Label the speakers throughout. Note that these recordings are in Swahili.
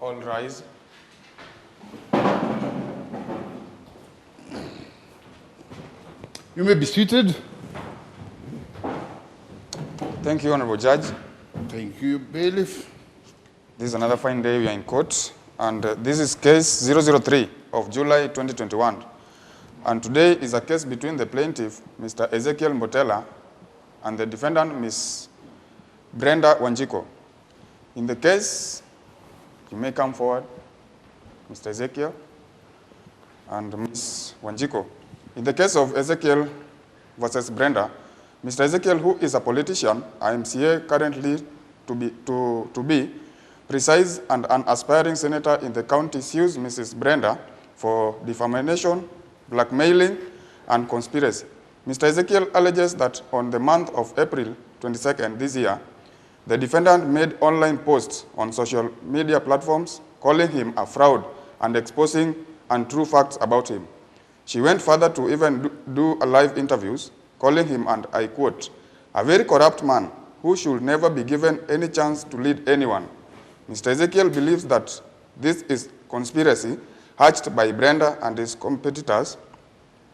Speaker 1: All rise.
Speaker 2: You may be seated.
Speaker 1: Thank you, Honorable Judge.
Speaker 2: Thank you, Bailiff.
Speaker 1: This is another fine day. We are in court, and this is case 003 of July 2021. And today is a case between the plaintiff, Mr. Ezekiel Mbotela, and the defendant, Ms. Brenda Wanjiko. In the case, you may come forward, Mr. Ezekiel and Ms. Wanjiko. In the case of Ezekiel versus Brenda, Mr. Ezekiel, who is a politician, a MCA currently to be precise, and an aspiring senator in the county, sues Mrs. Brenda for defamation, blackmailing, and conspiracy. Mr. Ezekiel alleges that on the month of April 22nd this year, the defendant made online posts on social media platforms calling him a fraud and exposing untrue facts about him. She went further to even do live interviews, calling him, and I quote, a very corrupt man who should never be given any chance to lead anyone. Mr. Ezekiel believes that this is conspiracy hatched by Brenda and his competitors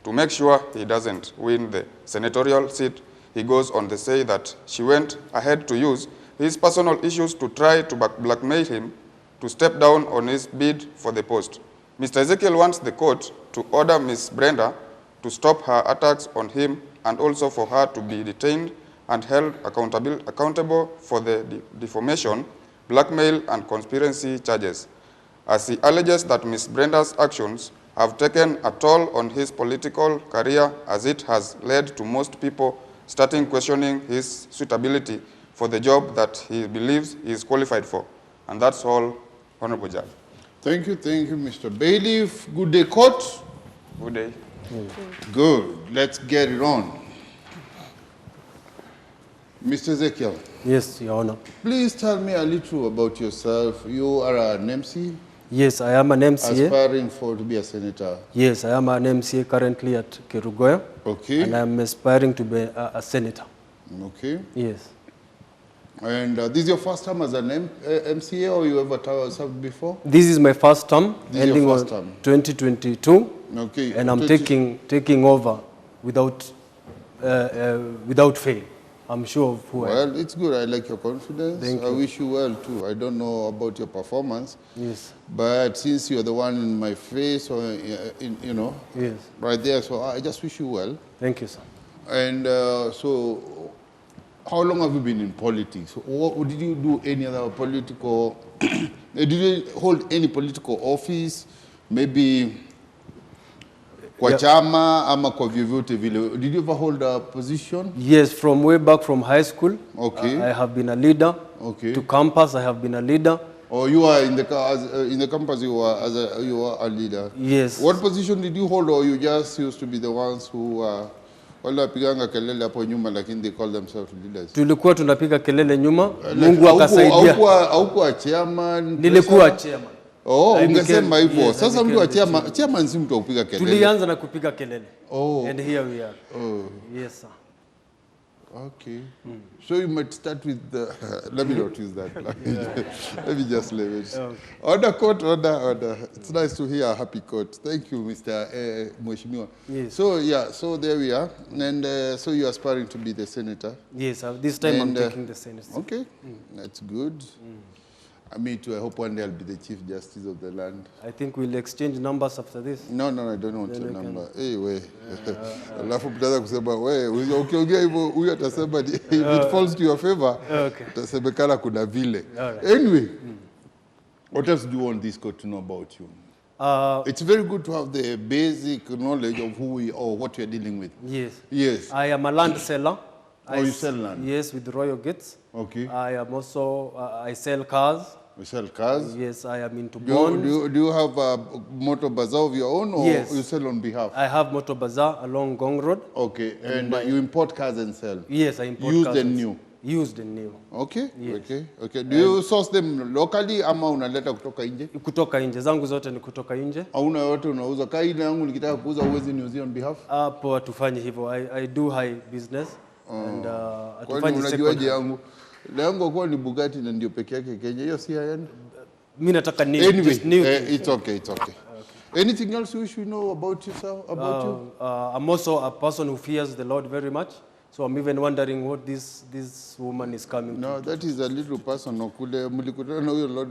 Speaker 1: to make sure he doesn't win the senatorial seat. He goes on to say that she went ahead to use his personal issues to try to blackmail him to step down on his bid for the post. Mr. Ezekiel wants the court to order Ms. Brenda to stop her attacks on him and also for her to be detained and held accountable for the defamation, blackmail, and conspiracy charges, as he alleges that Ms. Brenda's actions have taken a toll on his political career, as it has led to most people starting questioning his suitability for the job that he believes he is qualified for. And that's all, Honorable Judge.
Speaker 2: Thank you, Mr. Bailiff. Good day, court.
Speaker 1: Good day.
Speaker 2: Good. Let's get it on. Mr. Ezekiel.
Speaker 3: Yes, Your Honor.
Speaker 2: Please tell me a little about yourself. You are an MC?
Speaker 3: Yes, I am an MCA.
Speaker 2: Aspiring to be a senator?
Speaker 3: Yes, I am an MCA currently at Kerugoya.
Speaker 2: Okay.
Speaker 3: And I am aspiring to be a senator.
Speaker 2: Okay.
Speaker 3: Yes.
Speaker 2: And this is your first time as an MCA, or you ever served before?
Speaker 3: This is my first term,
Speaker 2: This is
Speaker 3: ending
Speaker 2: your
Speaker 3: on
Speaker 2: first term.
Speaker 3: 2022.
Speaker 2: Okay.
Speaker 3: And I'm taking over without fail. I'm sure of who I am.
Speaker 2: Well, it's good. I like your confidence.
Speaker 3: Thank you.
Speaker 2: I wish you well, too. I don't know about your performance.
Speaker 3: Yes.
Speaker 2: But since you're the one in my face, or you know,
Speaker 3: Yes.
Speaker 2: right there, so I just wish you well.
Speaker 3: Thank you, sir.
Speaker 2: And so, how long have you been in politics? Or did you do any other political, did you hold any political office? Maybe kwa chama ama kwa vyovyote vile. Did you ever hold a position?
Speaker 3: Yes, from way back from high school.
Speaker 2: Okay.
Speaker 3: I have been a leader.
Speaker 2: Okay.
Speaker 3: To campus, I have been a leader.
Speaker 2: Or you are in the campus, you are a leader?
Speaker 3: Yes.
Speaker 2: What position did you hold, or you just used to be the ones who wala piganga kelele hapo nyuma lakini they call themselves leaders?
Speaker 3: Tulikuwa tunapiga kelele nyuma, Mungu akasaidia.
Speaker 2: Haukuwa chairman?
Speaker 3: Nilikuwa chairman.
Speaker 2: Oh, ungesema hivyo.
Speaker 3: Yes,
Speaker 2: sasa mtu wa chairman si mtu upiga kelele.
Speaker 3: Tulianza na kupiga kelele.
Speaker 2: Oh.
Speaker 3: And here we are.
Speaker 2: Oh.
Speaker 3: Yes, sir.
Speaker 2: Okay. So you might start with the, let me not use that language. Let me just leave it. Okay. Order, court, order. It's nice to hear a happy court. Thank you, Mr. Mheshimiwa.
Speaker 3: Yes.
Speaker 2: So, yeah, so there we are. And so you're aspiring to be the senator?
Speaker 3: Yes, this time I'm taking the Senate.
Speaker 2: Okay, that's good. Me too, I hope one day I'll be the Chief Justice of the land.
Speaker 3: I think we'll exchange numbers after this.
Speaker 2: No, I don't want your number. Anyway, alafu mtaanza kusema wewe ukiongea hivyo huyu atasema if it falls to your favor, utasemekana kuna vile. Anyway, what else do you want this court to know about you? It's very good to have the basic knowledge of who we are, what we are dealing with.
Speaker 3: Yes.
Speaker 2: Yes.
Speaker 3: I am a land seller.
Speaker 2: You sell land?
Speaker 3: Yes, with Royal Gates.
Speaker 2: Okay.
Speaker 3: I am also, I sell cars.
Speaker 2: You sell cars?
Speaker 3: Yes, I am into bonds.
Speaker 2: Do you have a motor bazaar of your own, or you sell on behalf?
Speaker 3: I have motor bazaar along Gong Road.
Speaker 2: Okay, and you import cars and sell?
Speaker 3: Yes, I import
Speaker 2: used
Speaker 3: cars.
Speaker 2: And new?
Speaker 3: Used and new.
Speaker 2: Okay, yes. Okay. Do you source them locally ama unaleta kutoka nje?
Speaker 3: Kutoka nje, zangu zote ni kutoka nje.
Speaker 2: Hauna yote unauza? Kaida yangu nikitaka kuuza uwezi niuzie on behalf?
Speaker 3: Hapo atufanye hivyo. I do high business. And
Speaker 2: atufanye second. Unajuaje yangu? Yangu kwa ni Bugatti na ndio peke yake Kenya. Hiyo si high end?
Speaker 3: Mimi nataka new.
Speaker 2: Anyway,
Speaker 3: just new.
Speaker 2: it's okay. Anything else you should know about yourself, about you?
Speaker 3: I'm also a person who fears the Lord very much. So I'm even wondering what this woman is coming
Speaker 2: No,
Speaker 3: to.
Speaker 2: that is a little personal. Kule mlikutana na huyo Lord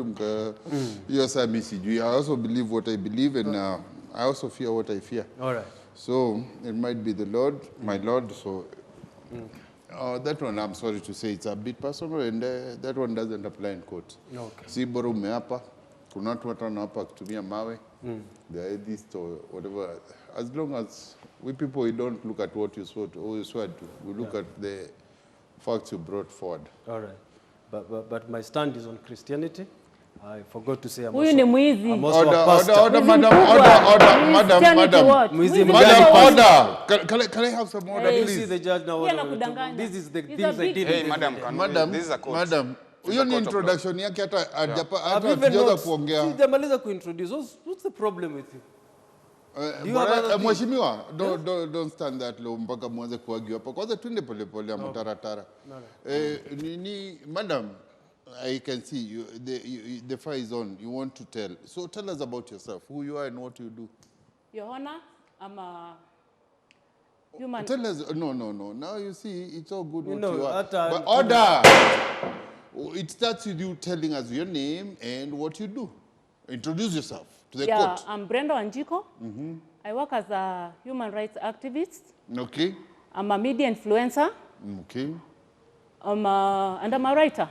Speaker 2: hiyo saa mimi sijui. I also believe what I believe, and I also fear what I fear.
Speaker 3: All right.
Speaker 2: So it might be the Lord, my Lord. So that one, I'm sorry to say, it's a bit personal, and that one doesn't apply in court.
Speaker 3: Okay.
Speaker 2: Si bora umeapa, kuna watu watano hapa kutumia mawe, the atheist or whatever. As long as we people, we don't look at what you swear to, we look at the facts you brought forward.
Speaker 3: All right. But my stand is on Christianity. I forgot to say I'm
Speaker 4: Huyu ni mwizi.
Speaker 3: I'm also a pastor.
Speaker 2: Order, madam.
Speaker 3: Mwizi
Speaker 2: Madam, order. Can I have some order,
Speaker 3: You
Speaker 2: please?
Speaker 3: see the judge now.
Speaker 4: Yeye anakudanganya.
Speaker 3: This is the
Speaker 4: He's
Speaker 3: things
Speaker 4: a
Speaker 3: I
Speaker 4: big
Speaker 3: did.
Speaker 1: Hey,
Speaker 3: with
Speaker 1: madam,
Speaker 3: him.
Speaker 1: this is a court.
Speaker 2: Madam, hiyo ni introduction yake hata
Speaker 3: I've even
Speaker 2: hatujaanza
Speaker 3: not
Speaker 2: kuongea.
Speaker 3: sijamaliza kuintroduce. What's the problem with you? You have other things?
Speaker 2: Mheshimiwa, don't stand that low mpaka mwanze kuargue hapa. Kwanza twende polepole ama taratara. Madam, I can see you, the fire is on. You want to tell. So tell us about yourself, who you are and what you do.
Speaker 4: Your Honor, I'm a human.
Speaker 2: Tell us, no. Now you see, it's all good what
Speaker 3: know,
Speaker 2: you are.
Speaker 3: at,
Speaker 2: But order! It starts with you telling us your name and what you do. Introduce yourself to the court.
Speaker 4: I'm Brenda Wanjiko. I work as a human rights activist.
Speaker 2: Okay.
Speaker 4: I'm a media influencer.
Speaker 2: Okay.
Speaker 4: And I'm a writer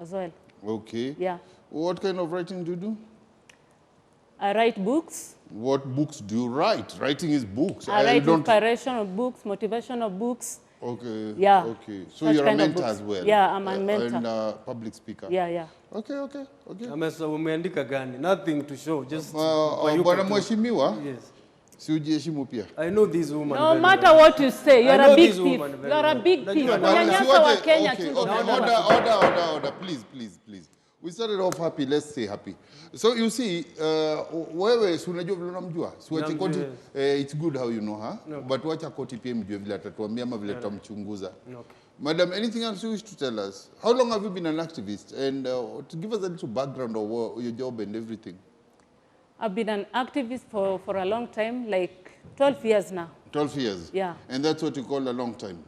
Speaker 4: as well.
Speaker 2: Okay.
Speaker 4: Yeah.
Speaker 2: What kind of writing do you do?
Speaker 4: I write books.
Speaker 2: What books do you write? Writing is books.
Speaker 4: I write inspirational books, motivational books.
Speaker 2: Okay.
Speaker 4: Yeah.
Speaker 2: Okay. So
Speaker 4: Such
Speaker 2: you're a
Speaker 4: kind of
Speaker 2: mentor
Speaker 4: books.
Speaker 2: as well.
Speaker 4: Yeah, I'm a mentor.
Speaker 2: And a public speaker.
Speaker 4: Yeah.
Speaker 2: Okay.
Speaker 3: Amesa umeandika gani? Nothing to show. Just
Speaker 2: Bwana mheshimiwa,
Speaker 3: yes.
Speaker 2: si ujiheshimu pia.
Speaker 3: I know this woman.
Speaker 4: No
Speaker 3: very
Speaker 4: matter
Speaker 3: well.
Speaker 4: what you say, you're
Speaker 3: know
Speaker 4: a big
Speaker 3: this
Speaker 4: thief.
Speaker 3: woman very
Speaker 4: You're a
Speaker 3: well.
Speaker 4: big thief.
Speaker 3: Najua
Speaker 4: Unanyanyasa wa Kenya
Speaker 2: Okay.
Speaker 4: tu.
Speaker 2: Order. Please. We started off happy. Let's stay happy. So you see, wewe si unajua vile unamjua. Si wache koti. It's good how you know her. No. But wacha koti pia mjue vile atatuambia ama vile tutamchunguza.
Speaker 3: Okay.
Speaker 2: Madam, anything else you wish to tell us? How long have you been an activist? And to give us a little background of your job and everything.
Speaker 4: I've been an activist for a long time, like 12 years now.
Speaker 2: 12 years?
Speaker 4: Yeah.
Speaker 2: And that's what you call a long time?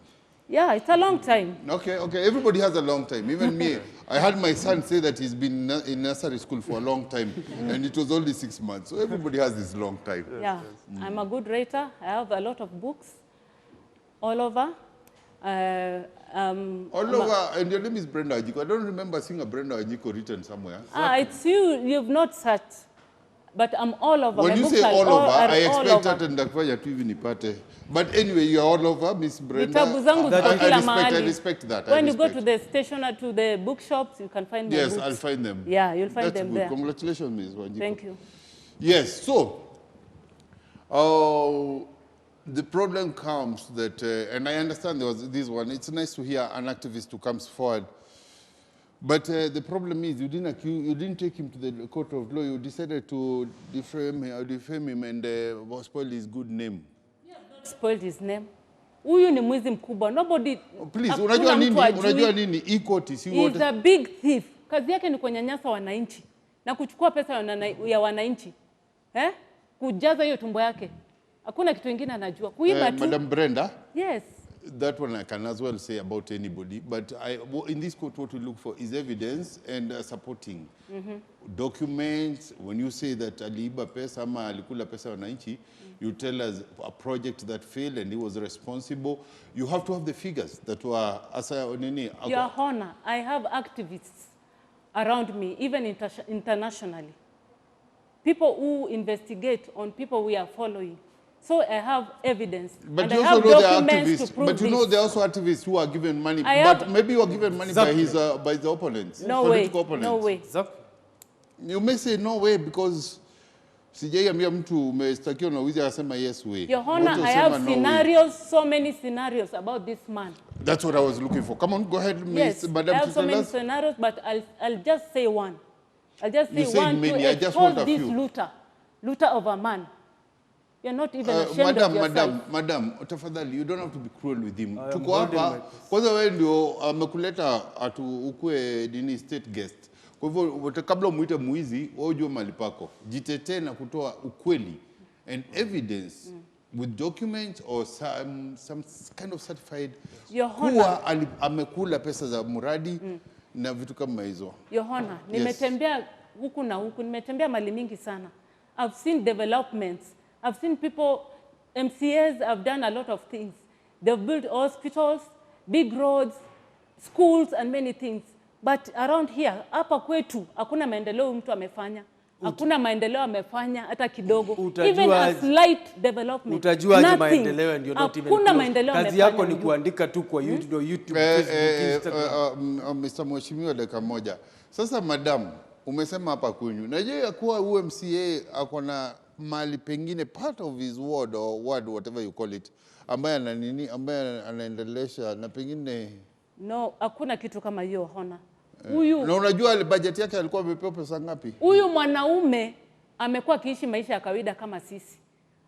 Speaker 4: Yeah, it's a long time.
Speaker 2: Okay. Everybody has a long time. Even me. I had my son say that he's been in nursery school for a long time, and it was only 6 months. So everybody has this long time.
Speaker 4: Yeah, I'm a good writer. I have a lot of books all over.
Speaker 2: All over, and your name is Brenda Ajiko. I don't remember seeing a Brenda Ajiko written somewhere.
Speaker 4: It's you. You've not searched. But I'm all over.
Speaker 2: When
Speaker 4: My
Speaker 2: you
Speaker 4: books
Speaker 2: say
Speaker 4: are
Speaker 2: all over, I
Speaker 4: all
Speaker 2: expect
Speaker 4: over.
Speaker 2: that ndakufanya tu hivi nipate. But anyway, you are all over, Miss Brenda.
Speaker 4: Vitabu zangu ziko kila mahali.
Speaker 2: I respect that.
Speaker 4: When you go to the station or to the bookshops, you can find my books.
Speaker 2: Yes, I'll find them.
Speaker 4: Yeah, you'll find
Speaker 2: That's
Speaker 4: them
Speaker 2: good.
Speaker 4: there.
Speaker 2: Congratulations, Ms. Wanjiko.
Speaker 4: Thank you.
Speaker 2: Yes, so the problem comes that, and I understand there was this one, it's nice to hear an activist who comes forward. But the problem is you didn't take him to the court of law. You decided to defame him and spoil his good name.
Speaker 4: Spoiled his name. Huyu ni mwizi mkubwa. Nobody.
Speaker 2: Please, unajua nini? Equity, si
Speaker 4: wote. He's a big thief. Kazi yake ni kunyanyasa wananchi na kuchukua pesa ya wananchi. Kujaza hiyo tumbo yake. Hakuna kitu kingine anajua. Kuiba tu.
Speaker 2: Madam Brenda?
Speaker 4: Yes.
Speaker 2: That one I can as well say about anybody, but in this court what we look for is evidence and supporting documents. When you say that aliiba pesa ama alikula pesa wananchi, you tell us a project that failed and he was responsible. You have to have the figures that were
Speaker 4: Your Honor, I have activists around me, even internationally. People who investigate on people we are following. So I have evidence,
Speaker 2: but
Speaker 4: and
Speaker 2: you
Speaker 4: I have
Speaker 2: also know
Speaker 4: documents to prove
Speaker 2: But you know there are also activists who are given money, but maybe you are given money by the opponents, political opponents.
Speaker 4: No way.
Speaker 2: You may say no way because sijaiambia mtu umestakiwa na wizi akasema yes way.
Speaker 4: Your Honor, I have scenarios, so many scenarios about this man.
Speaker 2: That's what I was looking for. Come on, go ahead,
Speaker 4: yes,
Speaker 2: Madam.
Speaker 4: I have so many scenarios, but I'll just say one. I'll just say one
Speaker 2: many.
Speaker 4: to expose this looter of a man. You're not even ashamed of yourself.
Speaker 2: Madam, tafadhali, you don't have to be cruel with him. Tuko hapa, kwanza wewe ndio amekuleta ukue dini state guest. Kwa hivyo kabla umuite muizi, wewe ujue mahali pako. Jitetee na kutoa ukweli and evidence with documents or some kind of certified kuwa amekula pesa za mradi na vitu kama hizo.
Speaker 4: Your Honor, nimetembea huku na huku, nimetembea mali mingi sana. I've seen developments. I've seen people, MCAs have done a lot of things. They've built hospitals, big roads, schools and many things. But around here, hapa kwetu, hakuna maendeleo mtu amefanya. Hakuna maendeleo amefanya hata kidogo. Even a slight development.
Speaker 3: Utajua aje maendeleo ndio not even.
Speaker 4: Hakuna maendeleo amefanya.
Speaker 3: Kazi yako ni kuandika tu kwa YouTube, Facebook, Instagram.
Speaker 2: Mr. Mheshimiwa dakika moja. Sasa madam, umesema hapa kwenyu. Najua ya kuwa MCA akona mali pengine part of his ward or ward whatever you call it ambaye anaendelesha na pengine
Speaker 4: no, hakuna kitu kama hiyo Honor. Huyu
Speaker 2: na unajua budget yake alikuwa amepewa pesa ngapi?
Speaker 4: Huyu mwanaume amekuwa akiishi maisha ya kawaida kama sisi.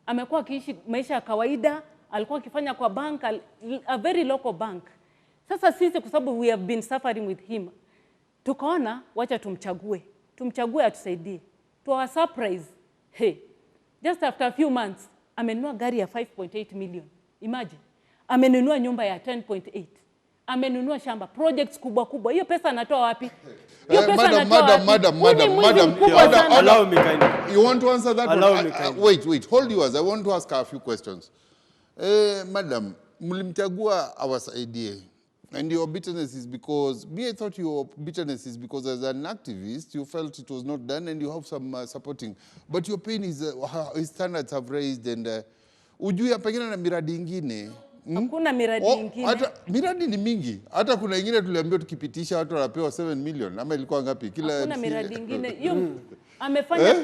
Speaker 4: Amekuwa akiishi maisha ya kawaida, alikuwa akifanya kwa bank, a very local bank. Sasa sisi kwa sababu we have been suffering with him, tukaona wacha tumchague. Tumchague atusaidie. To our surprise, hey, just after a few months, amenunua gari ya 5.8 million. Imagine. Amenunua nyumba ya 10.8. Amenunua shamba, projects kubwa kubwa. Hiyo pesa anatoa wapi? Hiyo pesa anatoa wapi?
Speaker 2: Madam,
Speaker 3: Allow me kindly.
Speaker 2: You want to answer that
Speaker 3: Allow
Speaker 2: one?
Speaker 3: me kindly.
Speaker 2: Wait, hold yours. I want to ask her a few questions. Madam, mlimchagua awasaidie. And your bitterness is because, I thought your bitterness is because as an activist, you felt it was not done and you have some supporting. But your pain is, his standards have raised and ujui pengine na miradi ingine.
Speaker 4: Hakuna miradi ingine.
Speaker 2: Hata miradi ni mingi. Hata kuna ingine tuliambiwa tukipitisha watu wanapewa 7 million. Ama ilikuwa ngapi?
Speaker 4: Hakuna miradi ingine. Amefanya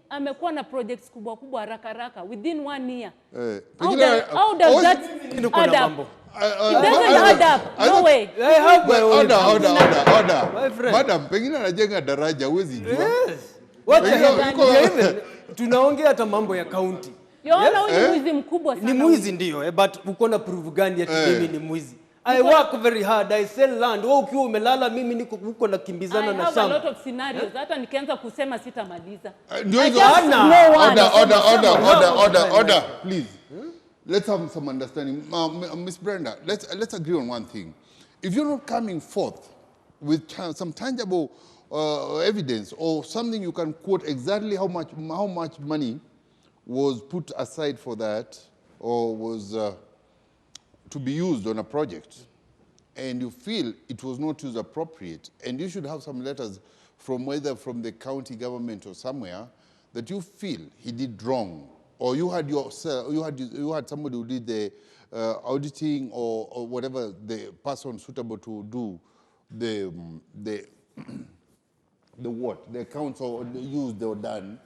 Speaker 4: amekuwa na projects kubwa kubwa haraka within 1 year. How does that add up? It doesn't add up. No way.
Speaker 2: Order. Madam, pengine anajenga daraja huwezi jua.
Speaker 3: Tunaongea hata mambo ya county.
Speaker 4: Yaona huyu mwizi mkubwa sana.
Speaker 3: Ni mwizi ndio, but uko na proof gani ati mimi ni mwizi? I work very hard, I sell land. Wewe ukiwa umelala mimi niko huko nakimbizana na shamba.
Speaker 4: I have a lot of scenarios. Hata nikianza kusema sitamaliza.
Speaker 2: Ndio hizo. Order, please. Let's have some understanding. Miss Brenda, let's agree on one thing. If you're not coming forth with some tangible evidence or something you can quote exactly how much money was put aside for that or was to be used on a project, and you feel it was not used appropriate, and you should have some letters from whether from the county government or somewhere that you feel he did wrong, or you had somebody who did the auditing or whatever the person suitable to do the accounts or used or done.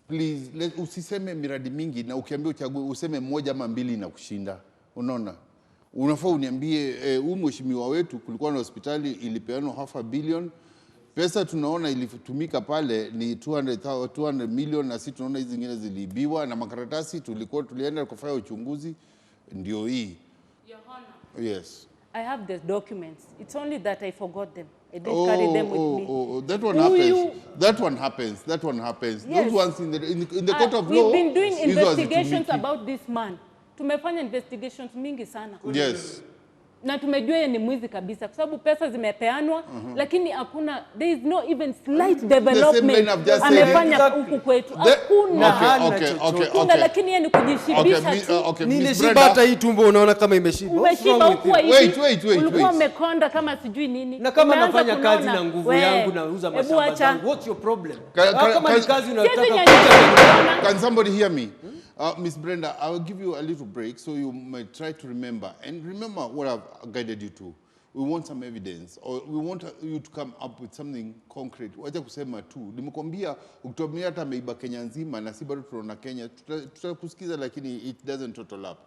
Speaker 2: Please, usiseme miradi mingi na ukiambia uchague useme moja ama mbili na kushinda. Unaona? Unafaa uniambie mheshimiwa wetu kulikuwa na hospitali ilipeanwa $500 million. Pesa tunaona ilitumika pale ni 200 million na sisi tunaona hizi zingine ziliibiwa na makaratasi tulienda kufanya uchunguzi ndio hii.
Speaker 4: Your Honor.
Speaker 2: Yes.
Speaker 4: I have the documents. It's only that I forgot them. I didn't carry them with me.
Speaker 2: That one happens.
Speaker 4: Yes.
Speaker 2: Those ones in the court of law.
Speaker 4: We've been doing investigations about this man. Tumefanya investigations mingi sana.
Speaker 2: Yes.
Speaker 4: Na tumejua yeye ni mwizi kabisa kwa sababu pesa zimepeanwa lakini hakuna, there is no even slight development amefanya huku kwetu. Hakuna. Lakini yeye ni kujishibisha tu.
Speaker 3: Nimeshiba hata hii tumbo unaona kama imeshiba.
Speaker 4: Umeshiba huko hivi.
Speaker 2: Wait.
Speaker 4: Ulikuwa umekonda kama sijui nini.
Speaker 3: Na kama nafanya kazi na nguvu yangu na uza mashamba zangu, what's your problem? Kama ni kazi unataka.
Speaker 2: Can somebody hear me? Miss Brenda, I will give you a little break so you might try to remember. And remember what I've guided you to. We want some evidence, or we want you to come up with something concrete. Wacha kusema tu. Nimekwambia ukitumia hata ameiba Kenya nzima na si bado tunaona Kenya, tutakusikiza lakini it doesn't total up.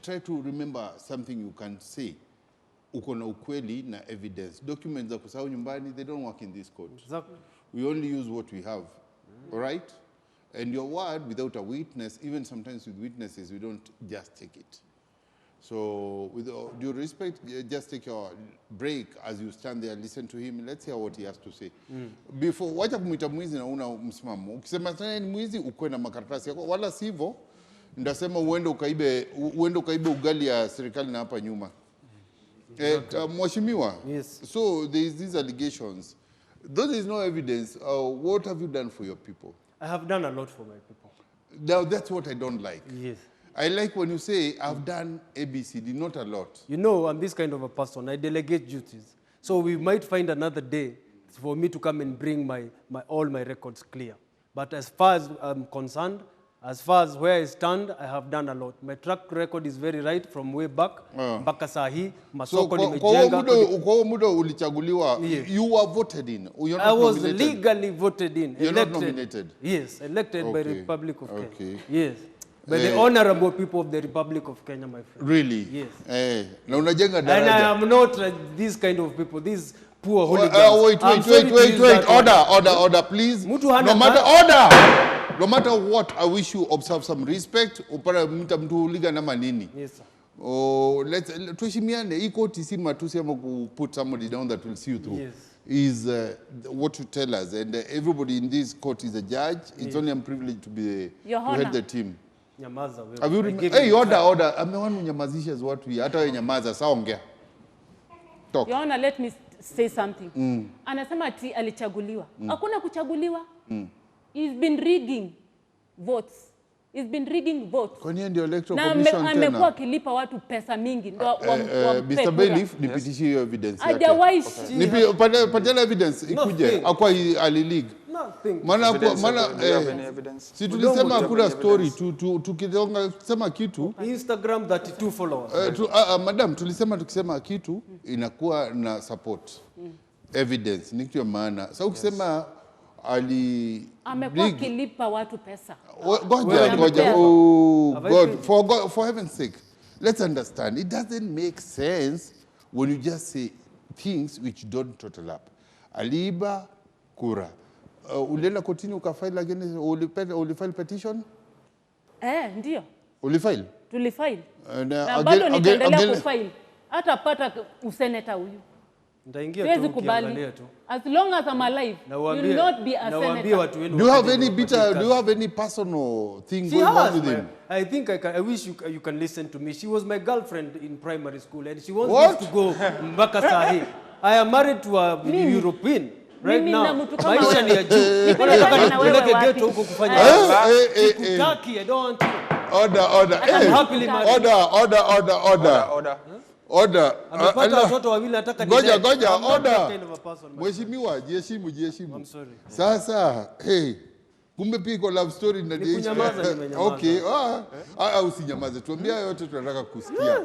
Speaker 2: Try to remember something you can say. Uko na ukweli na evidence. Documents za kusahau nyumbani, they don't work in this court.
Speaker 3: Exactly.
Speaker 2: We only use what we have. All right? And your word without a witness, even sometimes with witnesses, we don't just take it. So with due respect, just take your break as you stand there, listen to him. Let's hear what he has to say. Before, wacha kumuita mwizi na una msimamo. Ukisema tena ni mwizi, ukwe na makaratasi yako. Wala sivyo, ndasema uende ukaibe ugali ya serikali na hapa nyuma. Mheshimiwa,
Speaker 3: yes.
Speaker 2: So there is these allegations. Though there is no evidence, what have you done for your people?
Speaker 3: I have done a lot for my people.
Speaker 2: Now that's what I don't like.
Speaker 3: Yes.
Speaker 2: I like when you say, I've done ABCD, not a lot.
Speaker 3: You know, I'm this kind of a person. I delegate duties. So we might find another day for me to come and bring all my records clear. But as far as I'm concerned, as far as where I stand, I have done a lot. My track record is very right from way back. Mpaka sahi, masoko nimejenga.
Speaker 2: Kwa huo muda ulichaguliwa, you were voted in.
Speaker 3: I was legally voted in.
Speaker 2: You're not nominated?
Speaker 3: Yes, elected by the Republic of
Speaker 2: Okay.
Speaker 3: Kenya. Yes. By the honorable people of the Republic of Kenya, my friend.
Speaker 2: Really?
Speaker 3: Yes.
Speaker 2: Na unajenga daraja.
Speaker 3: And I am not these kind of people, these poor hooligans.
Speaker 2: Wait. Order, please. No matter what, I wish you observe some respect. Upara mtu hooligan ama nini.
Speaker 3: Yes, sir.
Speaker 2: Tuheshimiane. Hii koti si matusi ama put somebody down that will see you through.
Speaker 3: Yes.
Speaker 2: Is what you tell us. And everybody in this court is a judge. It's only a privilege to be to head the team.
Speaker 3: Nyamaza
Speaker 2: wewe. Hey, order. Amewana unyamazisha watu hii. Hata wewe nyamaza, sawa ongea. Talk.
Speaker 4: Your Honor, let me say something. Anasema ati alichaguliwa. Hakuna kuchaguliwa. He's been rigging votes. He's been rigging votes.
Speaker 2: Kwa nini ndio electoral commission tena?
Speaker 4: Na amekuwa akilipa watu pesa mingi ndio
Speaker 2: Mr. Bailiff, nipitishie hiyo evidence yake.
Speaker 4: Hajawahi.
Speaker 2: Patela evidence ikuje. Akwa alilig. Si tulisema hakuna story tukidonga sema kitu
Speaker 3: Instagram 32 followers.
Speaker 2: Madam tukisema kitu inakuwa na support evidence ni kitu maana. Sasa ukisema
Speaker 4: amekuwa akilipa watu pesa.
Speaker 2: Goja. Oh God, for heaven's sake, let's understand. It doesn't make sense when you just say things which don't total up. Aliba kura. Ulienda kotini ukafile again, ulifile petition?
Speaker 4: Ndio.
Speaker 2: Ulifile?
Speaker 4: Tulifile. Na bado nitaendelea kufile. Hata pata useneta huyu.
Speaker 3: Nitaingia tu ukiangalia tu.
Speaker 4: As long as I'm alive, you will not be a senator.
Speaker 2: Do you have any personal thing going on with him?
Speaker 3: I think I wish you can listen to me. She was my girlfriend in primary school and she wants me to go mpaka sahi. I am married to a European. Right now, maisha ni ya juu. Nataka nipeleke ghetto huko kufanya. Sikutaki, I don't want to.
Speaker 2: Order.
Speaker 3: Amepata watoto wawili nataka ni.
Speaker 2: Goja. Order. Mheshimiwa, jiheshimu.
Speaker 3: I'm sorry.
Speaker 2: Sasa, kumbe piko love story na
Speaker 3: DJ.
Speaker 2: Okay. Usinyamaze. Tuambie yote tunataka kusikia.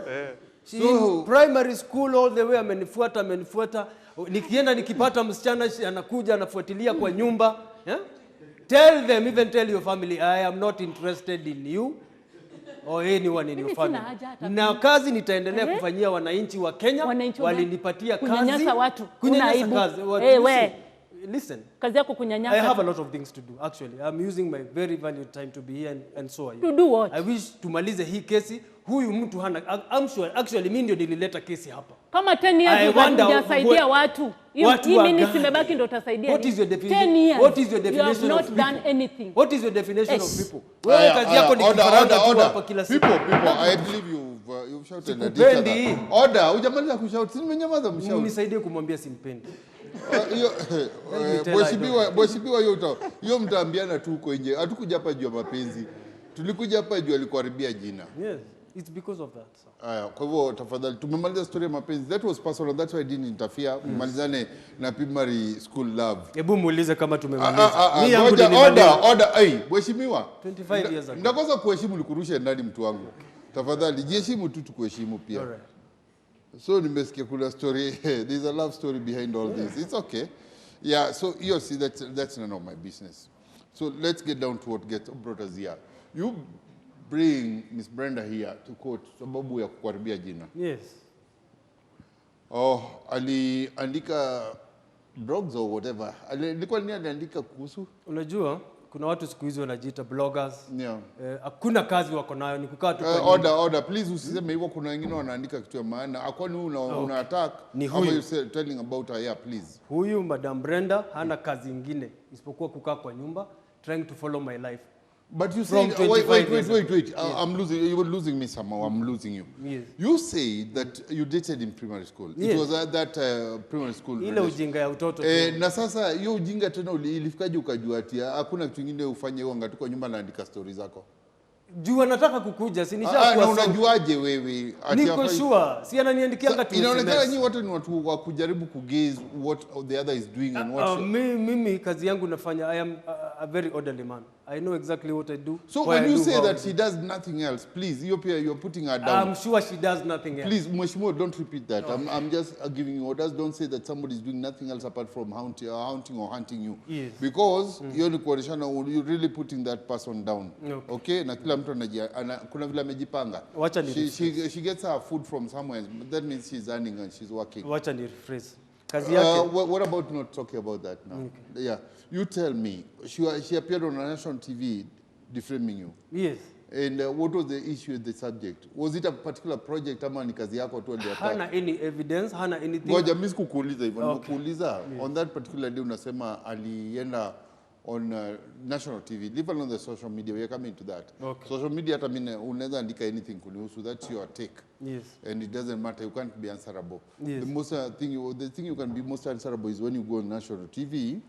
Speaker 3: So primary school all the way amenifuata. Nikienda nikipata msichana anakuja anafuatilia kwa nyumba. Tell them, even tell your family, I am not interested in you or anyone in your family. Na kazi nitaendelea kufanyia wananchi wa Kenya. Walinipatia kazi.
Speaker 4: Kunyanyasa watu.
Speaker 3: Kunyanyasa kazi. Listen.
Speaker 4: Kazi yako kunyanyasa.
Speaker 3: I have a lot of things to do actually. I'm using my very valuable time to be here and so are you.
Speaker 4: To do what?
Speaker 3: I wish tumalize hii kesi. Huyu mtu hana I'm sure actually mimi ndio nilileta kesi hapa.
Speaker 4: Kama 10 years hujasaidia watu. Hii mimi simebaki ndio utasaidia.
Speaker 3: What is your definition?
Speaker 4: 10 years.
Speaker 3: What is your definition
Speaker 4: of
Speaker 3: people?
Speaker 4: You have not done anything.
Speaker 3: What is your definition of people? Wewe kazi yako ni kifaranga tu hapa kila siku.
Speaker 2: People, I believe you've shouted at each other. Order, hujamaliza kushout. Si nimenyamaza mshout.
Speaker 3: Nisaidie kumwambia simpendi.
Speaker 2: Mheshimiwa hiyo mtaambiana tu huko nje. Hatukuja hapa juu ya mapenzi. Tulikuja hapa juu alikuharibia jina.
Speaker 3: Yes. It's because of that.
Speaker 2: Kwa hivyo tafadhali tumemaliza story ya mapenzi. That was personal, that's why I didn't interfere. Malizane na primary school love.
Speaker 3: Hebu muulize kama tumemaliza.
Speaker 2: Order. Mheshimiwa.
Speaker 3: 25 years ago.
Speaker 2: Ndakosa kuheshimu nikurushe ndani mtu wangu. Tafadhali jiheshimu tu tukuheshimu pia.
Speaker 3: Alright.
Speaker 2: So nimesikia kuna story. There's a love story behind all this. It's okay. Yeah, so you see that's none of my business. So let's get down to what brought us here. You bring Miss Brenda here to court sababu ya kukaribia jina.
Speaker 3: Yes.
Speaker 2: Aliandika blogs or whatever. Alikuwa nini aliandika kuhusu?
Speaker 3: Unajua kuna watu siku hizi wanajiita bloggers.
Speaker 2: Yeah.
Speaker 3: Hakuna kazi wako nayo, ni kukaa tu kwa
Speaker 2: Order, please usiseme hivyo. Kuna wengine wanaandika kitu ya maana. Akwani una attack?
Speaker 3: Ni huyu.
Speaker 2: How you telling about her? Yeah, please.
Speaker 3: Huyu Madam Brenda hana kazi ingine isipokuwa kukaa kwa nyumba trying to follow my life.
Speaker 2: But you say, wait. I'm losing. You were losing me somehow. I'm losing you.
Speaker 3: Yes.
Speaker 2: You say that you dated in primary school.
Speaker 3: Yes.
Speaker 2: It was at that primary school.
Speaker 3: Ile ujinga ya utoto.
Speaker 2: Na sasa hiyo ujinga tena ilifikaje ukajua ati hakuna kitu kingine ufanye wewe ngatu kwa nyumba naandika stories zako?
Speaker 3: Jua nataka kukuja, si nishakuwa.
Speaker 2: Na unajuaje wewe?
Speaker 3: Niko sure. Si ananiandikia tu.
Speaker 2: Inaonekana nyinyi watu ni watu wa kujaribu kugaze what the other is doing and what
Speaker 3: mimi kazi yangu nafanya. I am a very orderly man. I know exactly what I do.
Speaker 2: So when you say that she does nothing else, please, you're putting her down.
Speaker 3: I'm sure she does nothing else.
Speaker 2: Please, Mheshimiwa, don't repeat that. No. I'm just giving you orders. Don't say that somebody is doing nothing else apart from haunting or hunting you.
Speaker 3: Yes.
Speaker 2: Because you're really putting that person down.
Speaker 3: Okay?
Speaker 2: Na kila mtu kuna vile amejipanga. She gets her food from somewhere. That means she's earning and she's working.
Speaker 3: Wacha ni rephrase. Kazi yake.
Speaker 2: What about not talking about that now? Okay. Yeah. You tell me. She appeared on a national TV defaming you.
Speaker 3: Yes.
Speaker 2: And what was the issue with the subject? Was it a particular project ama ni kazi yako tu ndio?
Speaker 3: Hana any evidence, hana anything.
Speaker 2: Ngoja mimi sikukuuliza hivyo. Nikuuliza on that particular day unasema alienda on national TV. Leave alone the social media. We are coming to that.
Speaker 3: Okay.
Speaker 2: Social media hata mimi unaweza andika anything kunihusu. That's your take.
Speaker 3: Yes.
Speaker 2: And it doesn't matter. You can't be answerable.
Speaker 3: Yes.
Speaker 2: The thing you can be most answerable is when you go on national TV.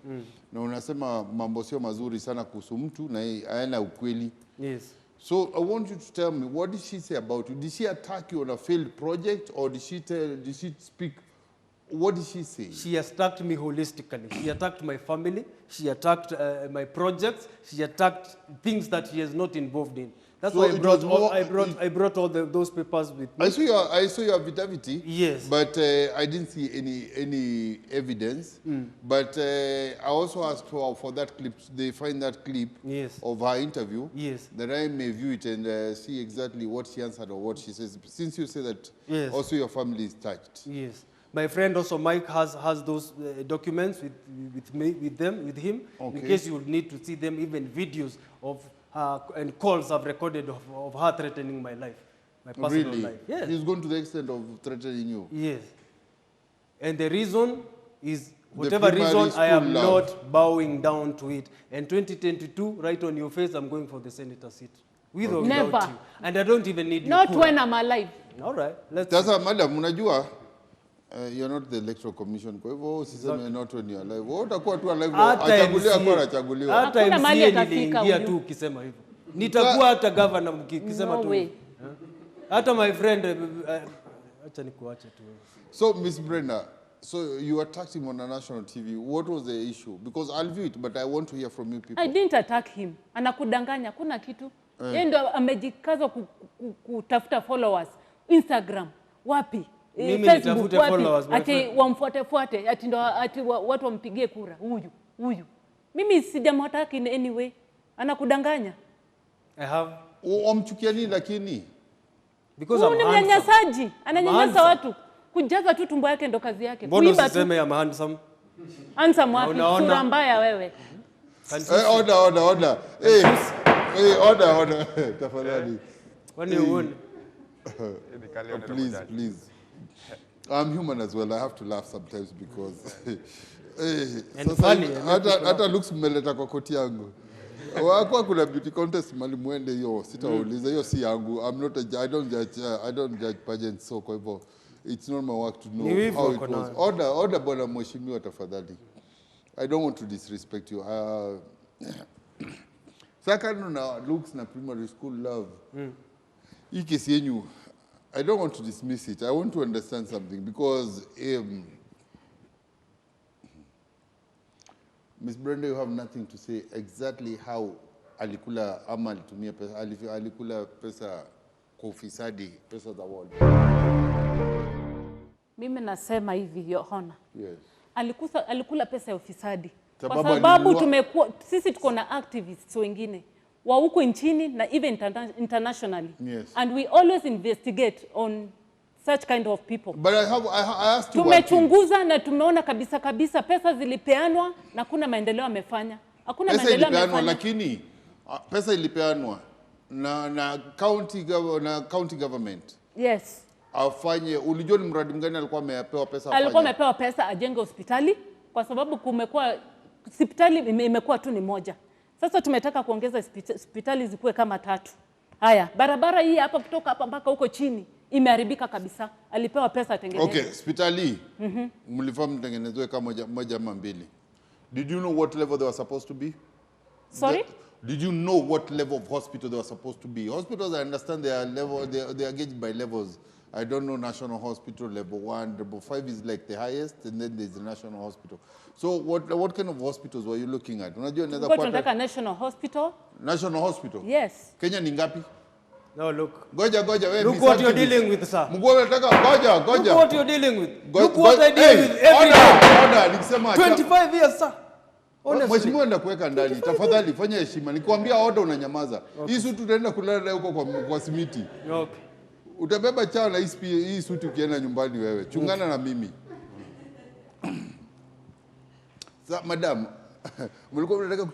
Speaker 2: Na unasema mambo sio mazuri sana kuhusu mtu na hayana ukweli.
Speaker 3: Yes.
Speaker 2: So I want you to tell me, what did she say about you? Did she attack you on a failed project, or did she speak? What did she say?
Speaker 3: She attacked me holistically. She attacked my family. She attacked my projects. She attacked things that she is not involved in. That's
Speaker 2: So
Speaker 3: why I brought all those papers with me.
Speaker 2: I saw your affidavit.
Speaker 3: Yes.
Speaker 2: But I didn't see any evidence. But I also asked for that clip. They find that clip of her interview.
Speaker 3: Yes.
Speaker 2: That I may view it and see exactly what she answered or what she says. Since you say that also your family is touched.
Speaker 3: Yes. My friend also Mike has those documents with him.
Speaker 2: Okay.
Speaker 3: In case you need to see them, even videos of and calls I've recorded of her threatening my life, my personal life. Yes.
Speaker 2: He's gone to the extent of threatening you.
Speaker 3: Yes. And the reason is whatever reason I am not bowing down to it. And 2022, right on your face, I'm going for the senator seat. With or without you. And I don't even need you.
Speaker 4: Not when I'm alive.
Speaker 3: All right.
Speaker 2: Sasa madam, unajua you're not the electoral commission. Kwa hivyo usiseme not when you're alive. Wewe utakuwa tu alive. Achaguliwa kwa anachaguliwa.
Speaker 3: Hata MCA niliingia tu ukisema hivyo. Nitakuwa hata governor ukisema tu. Hata my friend acha nikuache tu.
Speaker 2: So Miss Brenda, so you attacked him on a national TV. What was the issue? Because I'll view it, but I want to hear from you people.
Speaker 4: I didn't attack him. Anakudanganya, kuna kitu. Yeye ndo amejikaza kutafuta followers. Instagram, wapi?
Speaker 3: Mimi nitafute followers.
Speaker 4: Ati wamfuate, ati watu wampigie kura. Huyu. Mimi sijamwataka in any way. Anakudanganya.
Speaker 3: I have.
Speaker 2: Wamchukia nini lakini?
Speaker 3: Because I'm
Speaker 4: mnyanyasaji. Ananyanyasa watu. Kujaza tu tumbo yake ndo kazi yake.
Speaker 3: Mbona usiseme I'm handsome?
Speaker 4: Handsome wapi? Sura mbaya wewe.
Speaker 2: Order. Hey, order. Tafadhali.
Speaker 3: Kwani uone?
Speaker 2: Please. I'm human as well. I have to laugh sometimes because hata looks mmeleta kwa koti yangu. Wakwa kuna beauty contest mali muende hiyo sitauliza hiyo si yangu. I don't judge pageants, so kwa hivyo it's not my work to know how it was. Order bwana mheshimiwa tafadhali. I don't want to disrespect you. Second na looks na primary school love. Hii kesi yenyu, I don't want to dismiss it. I want to understand something because Ms. Brenda, you have nothing to say exactly how alikula ama alitumia pesa, alikula pesa kwa ufisadi, pesa za world.
Speaker 4: Mimi nasema hivi, Your Honor.
Speaker 2: Yes.
Speaker 4: Alikula pesa ya ufisadi. Kwa sababu sisi tuko na activists wengine wa huko nchini na even internationally.
Speaker 2: Yes.
Speaker 4: And we always investigate on such kind of people.
Speaker 2: But I asked you
Speaker 4: tumechunguza na tumeona kabisa pesa zilipeanwa na kuna maendeleo amefanya. Hakuna
Speaker 2: pesa
Speaker 4: maendeleo
Speaker 2: ilipeanwa,
Speaker 4: amefanya.
Speaker 2: lakini pesa ilipeanwa na county government.
Speaker 4: Yes.
Speaker 2: Afanye, ulijua ni mradi mgani alikuwa amepewa pesa afanye?
Speaker 4: Alikuwa amepewa pesa ajenge hospitali kwa sababu kumekuwa hospitali imekuwa tu ni moja. Sasa tumetaka kuongeza hospitali zikuwe kama 3. Haya, barabara hii hapa kutoka hapa mpaka huko chini imeharibika kabisa. Alipewa pesa atengeneze.
Speaker 2: Okay, hospitali. Mlifaa mtengenezwe kama moja ama 2. Did you know what level they were supposed to be?
Speaker 4: Sorry?
Speaker 2: Did you know what level of hospital they were supposed to be? Hospitals, I understand they are level, they are gauged by levels. I don't know national hospital, level 1, level 5 is like the highest, and then there's the national hospital. So what kind of hospitals were you looking at? Unajua inaweza
Speaker 4: Kwa tunataka national hospital.
Speaker 2: National hospital?
Speaker 4: Yes.
Speaker 2: Kenya ni ngapi?
Speaker 3: No, look.
Speaker 2: Goja, wewe.
Speaker 3: Look what you're dealing with, sir.
Speaker 2: Mguu unataka goja.
Speaker 3: Look what you're dealing with. Look what I deal with every
Speaker 2: Order, nikisema
Speaker 3: 25 years, sir. Honestly.
Speaker 2: Mheshimiwa ndio kuweka ndani. Tafadhali fanya heshima. Nikwambia order unanyamaza. Hii suti utaenda kulala nayo huko kwa simiti.
Speaker 3: Okay.
Speaker 2: Utabeba chao na hii suti ukienda nyumbani wewe. Chungana na mimi. Sasa madam, mlikuwa mnataka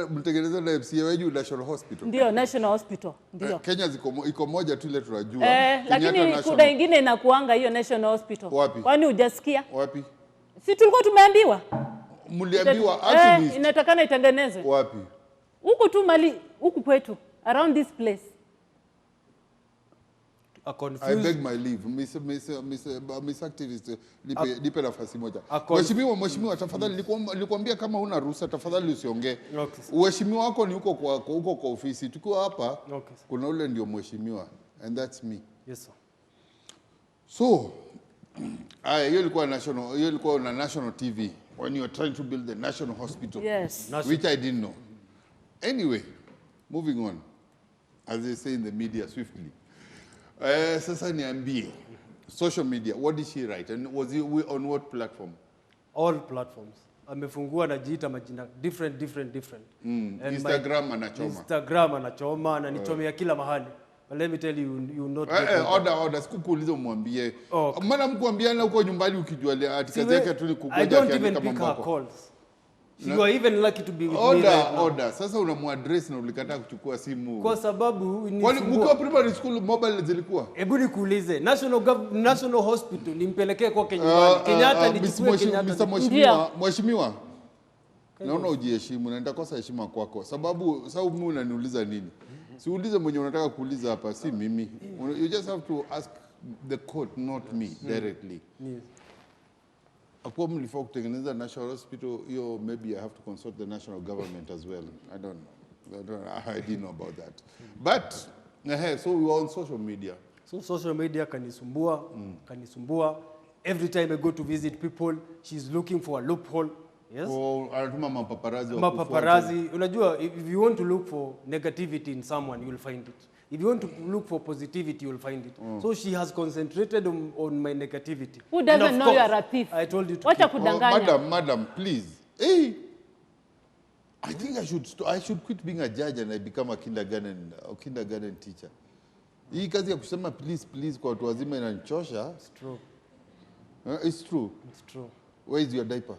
Speaker 2: mtengeneza na MCA weju National Hospital.
Speaker 4: Ndio, National Hospital. Ndio.
Speaker 2: Kenya iko moja tu ile tunajua.
Speaker 4: Lakini kuna ingine inakuanga hiyo National Hospital.
Speaker 2: Wapi?
Speaker 4: Kwani hujasikia?
Speaker 2: Wapi?
Speaker 4: Si tulikuwa tumeambiwa?
Speaker 2: Mliambiwa activist.
Speaker 4: Inatakana itengenezwe.
Speaker 2: Wapi?
Speaker 4: Huku tu mali, huku kwetu, around this place.
Speaker 2: I beg my leave. Miss activist, nipe nafasi moja. Mheshimiwa, tafadhali nilikwambia kama huna ruhusa tafadhali usiongee. Uheshimiwa wako ni huko kwa ofisi. Tukiwa hapa, kuna ule ndio mheshimiwa, and that's me.
Speaker 3: Yes, sir.
Speaker 2: So, hiyo ilikuwa na national TV when you are trying to build the national hospital.
Speaker 4: Yes.
Speaker 2: Which I didn't know. Anyway, moving on, as they say in the media swiftly. Sasa niambie, social media, what did she write? And was it on what platform?
Speaker 3: All platforms. Amefungua na jiita majina different.
Speaker 2: Instagram anachoma.
Speaker 3: Instagram anachoma na nichomea kila mahali. But let me tell you, you not
Speaker 2: order sikukuuliza umwambie. Maana mkuambiana huko nyumbani ukijua kazi yake tu ni kugoja
Speaker 3: I don't even pick her calls. You are even lucky to be with me right now.
Speaker 2: Order. Sasa unamuaddress na ulikataa kuchukua simu.
Speaker 3: Kwa sababu ni
Speaker 2: kwani mko primary school mobile zilikuwa?
Speaker 3: Hebu nikuulize, National Hospital nimpelekee kwa Kenya. Kenyatta nichukue Kenyatta.
Speaker 2: Mheshimiwa. Naona ujiheshimu na nitakosa heshima kwako. Sababu mimi unaniuliza nini? Siulize mwenye unataka kuuliza hapa, si mimi. You just have to ask the court, not me directly.
Speaker 3: Yes.
Speaker 2: Kwa mlifaa kutengeneza national hospital, maybe I have to consult the national government as well. I don't know. I didn't know about that. But so we were on social media.
Speaker 3: So social media kanisumbua. Every time I go to visit people, she's looking for a loophole. Yes.
Speaker 2: Anatuma mapaparazi.
Speaker 3: Unajua, if you want to look for negativity in someone, you'll find it. If you want to look for positivity, you'll find it. So she has concentrated on my negativity.
Speaker 4: Who doesn't know you are a thief?
Speaker 3: I told you to
Speaker 4: Wacha kudanganya.
Speaker 2: Madam, please. Hey, I think I should quit being a judge and I become a kindergarten teacher. Hii kazi ya kusema please kwa watu wazima inanichosha.
Speaker 3: It's true.
Speaker 2: It's true.
Speaker 3: It's true.
Speaker 2: Where is your diaper?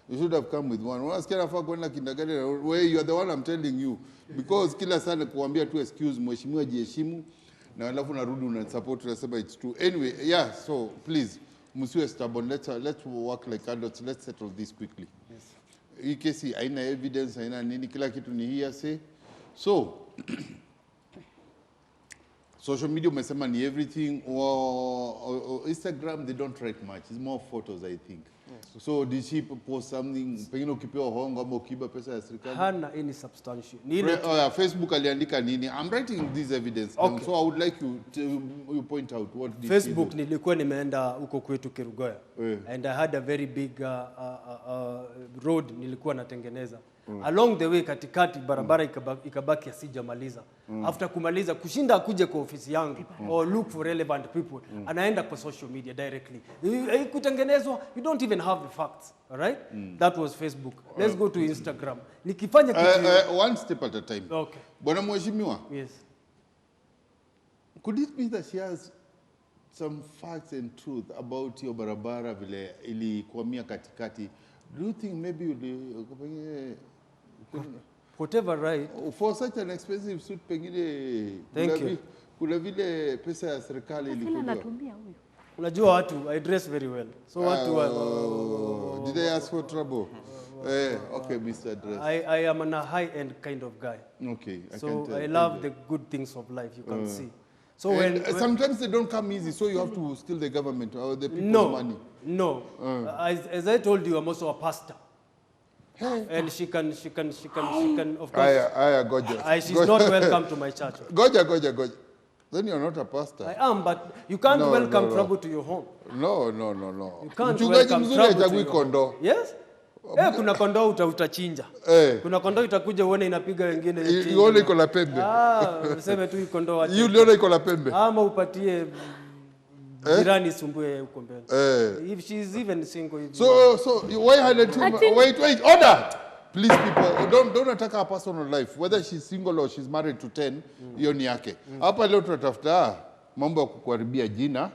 Speaker 2: You should have come with one. Unasikia nafaa kwenda kindergarten where you are the one I'm telling you. Because kila sana kuambia tu excuse mheshimiwa jiheshimu na alafu narudi una support unasema it's true. Anyway, yeah, so please msiwe stubborn. Let's work like adults. Let's settle this quickly. Yes. Hii kesi haina evidence, haina nini, kila kitu ni hearsay. So social media umesema ni everything or Instagram they don't write much. It's more photos I think. Yes. So did she post something pengine ukipewa hongo ama ukiba pesa ya serikali?
Speaker 3: Hana any substantial.
Speaker 2: Facebook aliandika nini? I'm writing this evidence down, so I would like you to point out what did
Speaker 3: Facebook nilikuwa nimeenda huko kwetu Kerugoya. And I had a very big road nilikuwa natengeneza. Along the way katikati barabara ikabaki asijamaliza. After kumaliza kushinda akuje kwa ofisi yangu or look for relevant people, anaenda kwa social media directly. Kutengenezwa, you don't even have the facts, all right? That was Facebook. Let's go to Instagram. Nikifanya kitu
Speaker 2: one step at a time.
Speaker 3: Okay.
Speaker 2: Bwana mheshimiwa.
Speaker 3: Yes.
Speaker 2: Could it be that she has some facts and truth about your barabara vile ilikwamia katikati? Do you think maybe
Speaker 3: Whatever, right?
Speaker 2: for such an expensive suit pengine
Speaker 3: Thank you.
Speaker 2: kuna vile pesa ya serikali ilikuwa.
Speaker 3: Unajua watu, I dress very well. So
Speaker 2: did I ask for trouble? Okay, Mr. Dress.
Speaker 3: I am a high-end kind of guy.
Speaker 2: Okay, I
Speaker 3: So
Speaker 2: can tell.
Speaker 3: I love the good things of life, you can see. So
Speaker 2: And sometimes they don't come easy, so you have to steal the government or the people's money.
Speaker 3: No. As I told you, I'm also a pastor. And she can, of course.
Speaker 2: Aya, goja.
Speaker 3: She's not welcome to my church.
Speaker 2: Goja. Then you're not a pastor.
Speaker 3: I am, but you can't welcome trouble to your home.
Speaker 2: No.
Speaker 3: You can't
Speaker 2: Mchungaji
Speaker 3: welcome
Speaker 2: mzuri
Speaker 3: trouble to
Speaker 2: hachagui
Speaker 3: your home.
Speaker 2: kondoo.
Speaker 3: Yes? Kuna kondoo utachinja. Kuna kondoo itakuja uone inapiga wengine.
Speaker 2: Uone iko na pembe.
Speaker 3: Useme tu kondoo wacha.
Speaker 2: Uliona iko na pembe.
Speaker 3: Ama upatie jirani sumbue huko mbele. If she is even single.
Speaker 2: So why highlight him? Wait, order. Please people, don't attack her personal life. Whether she's single or she's married to 10, hiyo ni yake. Hapa leo tunatafuta mambo ya kukuharibia jina.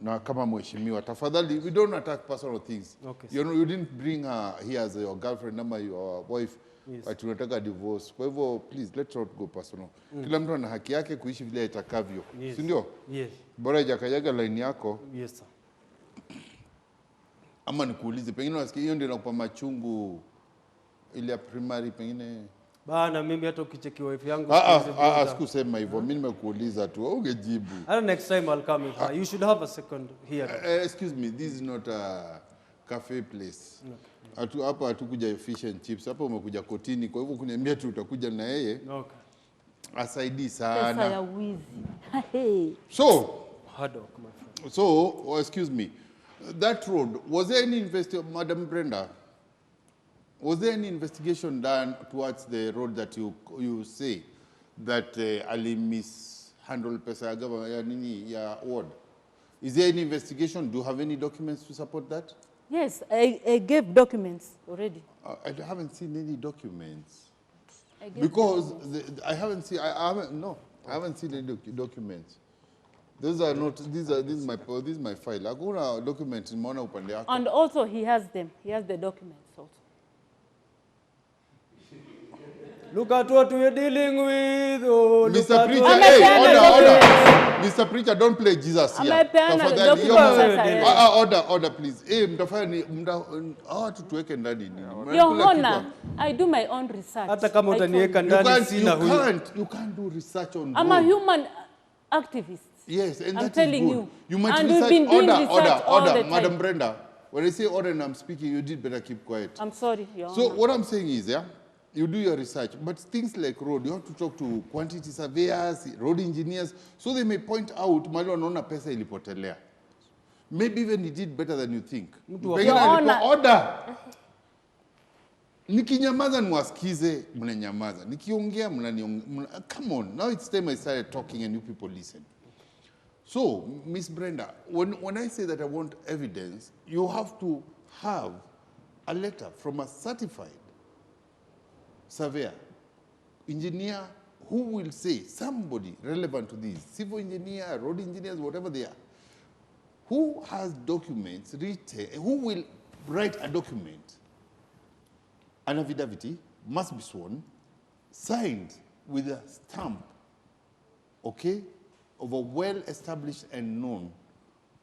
Speaker 2: Na kama mheshimiwa, tafadhali, we don't attack personal things.
Speaker 3: Okay,
Speaker 2: you didn't bring her here as your girlfriend ama your wife.
Speaker 3: Yes.
Speaker 2: But tunataka divorce. Kwa hivyo, please, let's not go personal. Kila mtu ana haki yake kuishi vile itakavyo.
Speaker 3: Yes.
Speaker 2: Si ndio?
Speaker 3: Yes.
Speaker 2: Bora haijakanyaga line yako.
Speaker 3: Yes, sir.
Speaker 2: Ama nikuulize, pengine unasikia hiyo ndio inakupa machungu ile ya primary pengine.
Speaker 3: Bana mimi hata ukicheki wife yangu
Speaker 2: sikusema hivyo. Mimi nimekuuliza tu, ungejibu.
Speaker 3: Next time I'll come with her. You should have a second here.
Speaker 2: Excuse me, this is not a cafe place. Hapa hatukuja fish and chips. Hapa umekuja kotini. Kwa hivyo kuniambia tu utakuja na yeye.
Speaker 3: Okay.
Speaker 2: Asaidi sana.
Speaker 4: Pesa ya wizi.
Speaker 2: So,
Speaker 3: hard work, my friend.
Speaker 2: So, excuse me. That road, was there any Madam Brenda? Was there any investigation done towards the road that you say that Ali mishandled pesa ya government ya ward? Is there any investigation? Do you have any documents to support that?
Speaker 4: Yes, I gave documents already.
Speaker 2: I haven't seen any documents. Because I haven't seen any documents. These are not. This is my file. Hakuna document nimeona upande yako.
Speaker 4: And also he has them. He has the documents also.
Speaker 3: Look at what we're dealing with. Oh,
Speaker 2: Mr. Preacher, order. Mr. Preacher, don't play Jesus here. Order, please. Mtafanya tutuweke ndani nini?
Speaker 4: Your Honor, I do my own research.
Speaker 3: Hata kama utaniweka ndani sina huyu.
Speaker 2: You can't do research on
Speaker 4: I'm a human activist.
Speaker 2: Yes, and
Speaker 4: I'm telling you.
Speaker 2: You might
Speaker 4: and
Speaker 2: research.
Speaker 4: We've been doing research all the time.
Speaker 2: Madam Brenda, when I say order and I'm speaking, you did better keep quiet.
Speaker 4: I'm sorry, Your
Speaker 2: So
Speaker 4: Honor.
Speaker 2: what I'm saying is, you do your research, but things like road, you have to talk to quantity surveyors, road engineers, so they may point out, mali wanaona pesa ilipotelea. Maybe even he did better than you think.
Speaker 4: Your Honor.
Speaker 2: Order. Nikinyamaza niwasikize, mnanyamaza. Nikiongea mnaniongea. Come on, now it's time I started talking and you people listen. So, Miss Brenda, when I say that I want evidence, you have to have a letter from a certified surveyor, engineer, who will say, somebody relevant to this, civil engineer, road engineers, whatever they are, who has documents written, who will write a document, an affidavit must be sworn, signed with a stamp, okay, of a well-established and known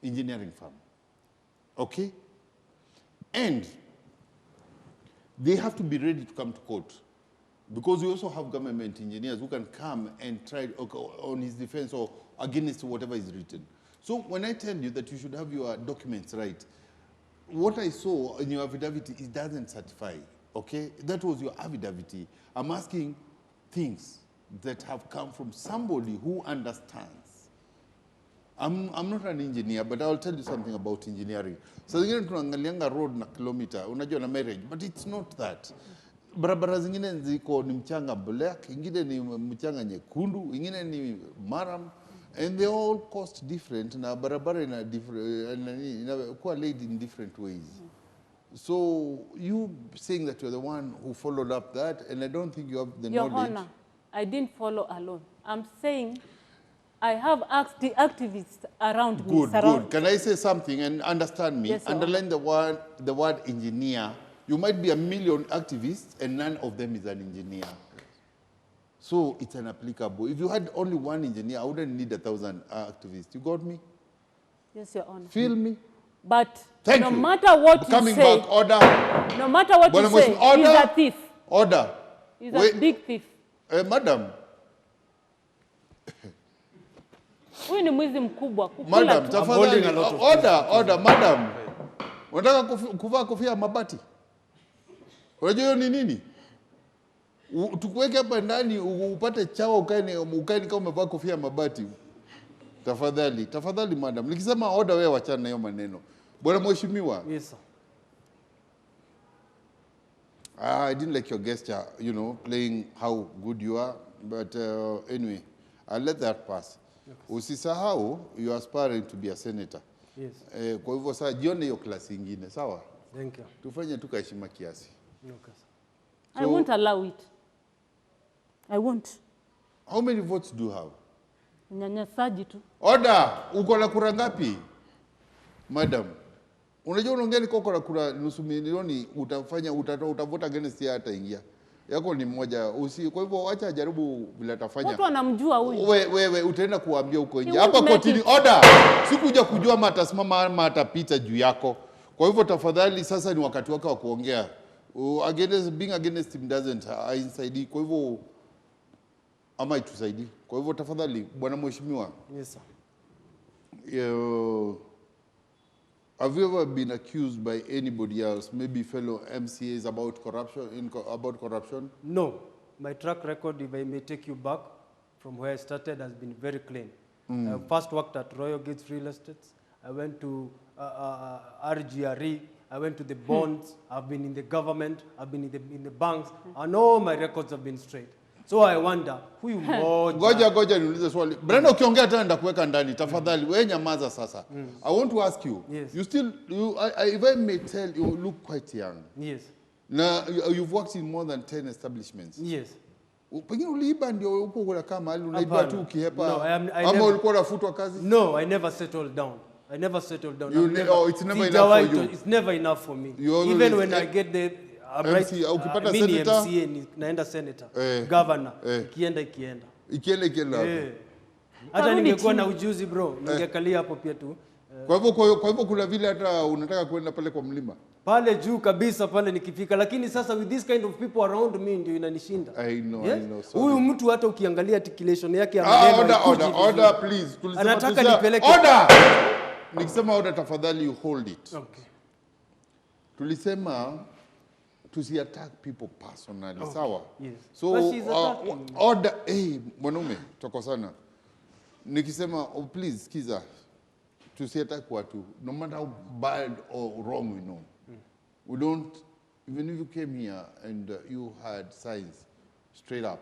Speaker 2: engineering firm, okay? And they have to be ready to come to court, because we also have government engineers who can come and try on his defense or against whatever is written. So when I tell you that you should have your documents right, what I saw in your affidavit, it doesn't certify, okay? That was your affidavit. I'm asking things that have come from somebody who understands. I'm not an engineer, but I'll tell you something about engineering. So zingine tunaangalianga road na kilometer, unajua na marriage, but it's not that. Barabara zingine ziko ni mchanga black, ingine ni mchanga nyekundu, ingine ni maram, and they all cost different, na barabara ina different, kuwa laid in different ways. So you saying that you're the one who followed up that, and I don't think you have the knowledge.
Speaker 4: Your Honor, I didn't follow alone. I'm saying I have activists around me.
Speaker 2: Good, good. Can I say something and understand me?
Speaker 4: Yes, Your
Speaker 2: Underline the word engineer. You might be a million activists and none of them is an engineer. So it's inapplicable. If you had only one engineer, I wouldn't need 1,000 activists. You got me?
Speaker 4: Yes, Your Honor.
Speaker 2: Feel me?
Speaker 4: But
Speaker 2: Thank
Speaker 4: no
Speaker 2: you.
Speaker 4: matter what
Speaker 2: Coming
Speaker 4: you say,
Speaker 2: back, order.
Speaker 4: no matter what you say, he's a thief.
Speaker 2: Order.
Speaker 4: He's a big thief.
Speaker 2: Madam.
Speaker 4: Huyu ni mwizi mkubwa.
Speaker 2: Madam, tafadhali. Order, madam. Unataka kuvaa kofia ya mabati? Unajua hiyo ni nini? Tukuweke hapa ndani upate chawa ukae kama umevaa kofia ya mabati. Tafadhali madam. Nikisema order wewe wachana na hiyo maneno. Bwana mheshimiwa.
Speaker 3: Yes, sir.
Speaker 2: I didn't like your gesture, you know, playing how good you are, but anyway, I'll let that pass. Usisahau, you are aspiring to be a senator.
Speaker 3: Yes.
Speaker 2: Kwa hivyo sasa jione hiyo klasi ingine, sawa?
Speaker 3: Thank you.
Speaker 2: Tufanye tu heshima kiasi.
Speaker 3: Okay, sir.
Speaker 4: I won't allow it. I won't.
Speaker 2: How many votes do you have?
Speaker 4: Nyanyasaji tu.
Speaker 2: Order, uko na kura ngapi? Madam. Unajua unaongea ni uko na kura nusu milioni, utavota against ya hata ingia. Yako ni mmoja. Kwa hivyo acha jaribu vile atafanya.
Speaker 4: Watu wanamjua huyu.
Speaker 2: Wewe utaenda kuambia huko nje. Hapa kotini order. Sikuja kujua matasimama ama atapita juu yako. Kwa hivyo tafadhali sasa ni wakati wake wa kuongea. Being against him doesn't inside. Kwa hivyo ama itusaidii. Kwa hivyo tafadhali bwana mheshimiwa.
Speaker 3: Yes, sir.
Speaker 2: Have you ever been accused by anybody else, maybe fellow MCAs, about corruption?
Speaker 3: No. My track record, if I may take you back from where I started, has been very clean. I first worked at Royal Gates Real Estate. I went to RGRE. I went to the bonds. I've been in the government. I've been in the banks. And all my records have been straight. So I wonder, huyu mmoja.
Speaker 2: Ngoja niulize swali. Brenda ukiongea tena ndakuweka ndani. Tafadhali wewe nyamaza sasa. I want to ask you.
Speaker 3: Yes.
Speaker 2: If I may tell you look quite young.
Speaker 3: Yes.
Speaker 2: Now you've worked in more than 10 establishments.
Speaker 3: Yes.
Speaker 2: Pengine uliiba ndio huko unakaa mahali unaiba tu ukihepa.
Speaker 3: No,
Speaker 2: ama ulikuwa unafutwa kazi?
Speaker 3: No, I never settled down. I never settled down.
Speaker 2: It's never enough for you.
Speaker 3: It's never enough for me.
Speaker 2: Even
Speaker 3: when I get the
Speaker 2: ukipata senator,
Speaker 3: MCA naenda senator, governor, ikienda. Hata ningekuwa na ujuzi bro, ningekalia hapo pia tu.
Speaker 2: Kwa hivyo kuna vile hata unataka kwenda pale kwa mlima.
Speaker 3: Pale juu kabisa pale nikifika, lakini sasa with this kind of people around me ndio inanishinda.
Speaker 2: I know.
Speaker 3: Huyu mtu hata ukiangalia articulation yake ya
Speaker 2: maneno. Order please.
Speaker 3: Anataka nipeleke.
Speaker 2: Order. Nikisema order tafadhali you hold it.
Speaker 3: Okay.
Speaker 2: Tulisema attack people personally, okay. Sawa?
Speaker 3: Yes.
Speaker 2: So order, mwanaume toko sana. Nikisema please kiza attack watu, no matter how bad or wrong we know. We don't, even if you came here and you had signs straight up,